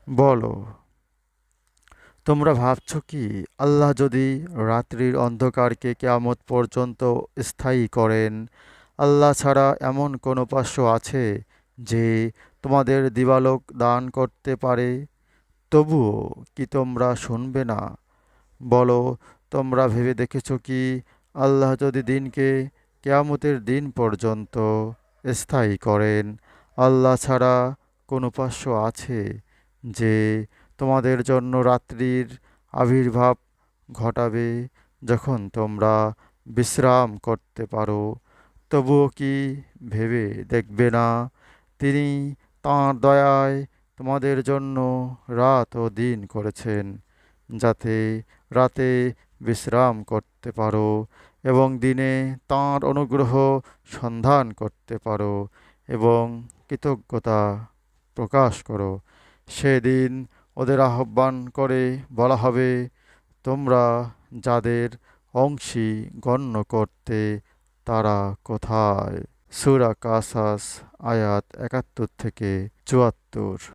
বলো, তোমরা ভাবছ কি আল্লাহ যদি রাত্রির অন্ধকারকে কিয়ামত পর্যন্ত স্থায়ী করেন, আল্লাহ ছাড়া এমন কোন উপাস্য আছে যে তোমাদের দিবালোক দান করতে পারে? তবুও কি তোমরা শুনবে না? বলো, তোমরা ভেবে দেখেছ কি আল্লাহ যদি দিনকে কিয়ামতের দিন পর্যন্ত স্থায়ী করেন, আল্লাহ ছাড়া কোন উপাস্য আছে যে তোমাদের জন্য রাত্রির আবির্ভাব ঘটাবে যখন তোমরা বিশ্রাম করতে পারো? তবুও কি ভেবে দেখবে না তিনি তাঁর দয়ায় তোমাদের জন্য রাত ও দিন করেছেন, যাতে রাতে বিশ্রাম করতে পারো এবং দিনে তাঁর অনুগ্রহ সন্ধান করতে পারো এবং কৃতজ্ঞতা প্রকাশ করো। সেদিন ওদের আহ্বান করে বলা হবে, তোমরা যাদের অংশী গণ্য করতে তারা কোথায়? সূরা কাসাস আয়াত ৭১ থেকে ৭৪।